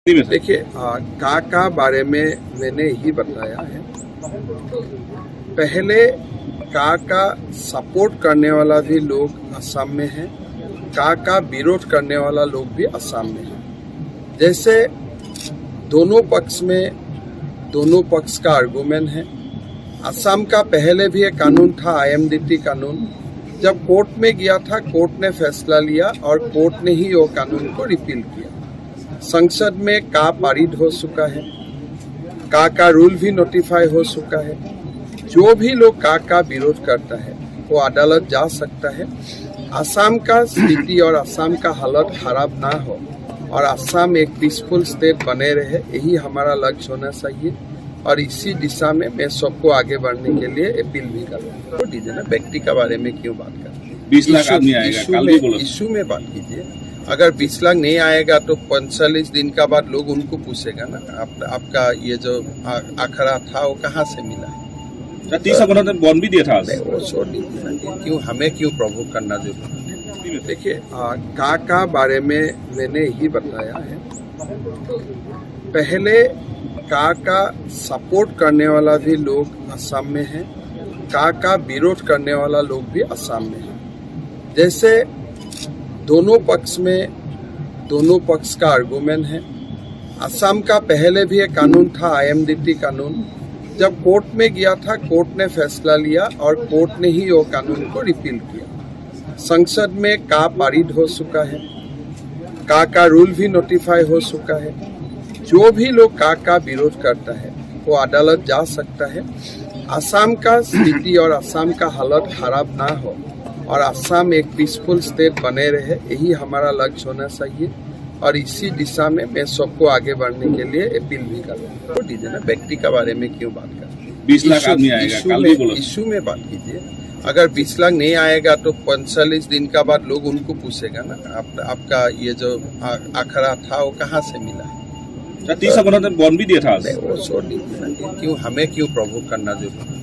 देखिए का बारे में मैंने यही बताया है। पहले का सपोर्ट करने वाला भी लोग असम में है, का विरोध करने वाला लोग भी असम में है। जैसे दोनों पक्ष का आर्गुमेंट है। असम का पहले भी एक कानून था, IMDT कानून। जब कोर्ट में गया था, कोर्ट ने फैसला लिया और कोर्ट ने ही वो कानून को रिपील किया। संसद में का पारित हो चुका है, का रूल भी नोटिफाई हो चुका है। जो भी लोग का विरोध करता है वो अदालत जा सकता है। असम का स्थिति और असम का हालत खराब ना हो और असम एक पीसफुल स्टेट बने रहे, यही हमारा लक्ष्य होना चाहिए। और इसी दिशा में मैं सबको आगे बढ़ने के लिए अपील भी कर रहा हूँ। तो दीजिए ना, व्यक्ति के बारे में क्यों बात करते हैं? 20 लाख आदमी आएगा, इशू में बात कीजिए। अगर 20 लाख नहीं आएगा तो 45 दिन का बाद लोग उनको पूछेगा ना, आपका ये जो आखरा था वो कहाँ से मिला है? 30 अगस्त में बॉन्ड भी दिया था। वो छोड़ दीजिए, क्यों हमें प्रभुत्व करना जरूरी है? देखिए का बारे में मैंने यही बताया है। पहले का सपोर्ट करने वाला भी लोग असम में है, का विरोध करने वाला लोग भी असम में है। जैसे दोनों पक्ष का आर्गुमेंट है। असम का पहले भी एक कानून था, IMDT कानून। जब कोर्ट में गया था, कोर्ट ने फैसला लिया और कोर्ट ने ही वो कानून को रिपील किया। संसद में का पारित हो चुका है, का रूल भी नोटिफाई हो चुका है। जो भी लोग का विरोध करता है वो अदालत जा सकता है। असम का स्थिति और असम का हालत खराब ना हो और असम एक पीसफुल स्टेट बने रहे, यही हमारा लक्ष्य होना चाहिए। और इसी दिशा में मैं सबको आगे बढ़ने के लिए अपील भी कर रहा हूँ। तो दीजिए ना, व्यक्ति के बारे में क्यों बात करते हैं? 20 लाख आदमी आएगा, इशू में बात कीजिए। अगर 20 लाख नहीं आएगा तो 45 दिन का बाद लोग उनको पूछेगा ना, आपका ये जो आखरा था वो कहाँ से मिला है? 30 अगस्त में बॉन्ड भी दिया था। वो छोड़ दीजिए ना, क्यों हमें प्रभुत्व करना जरूरी है?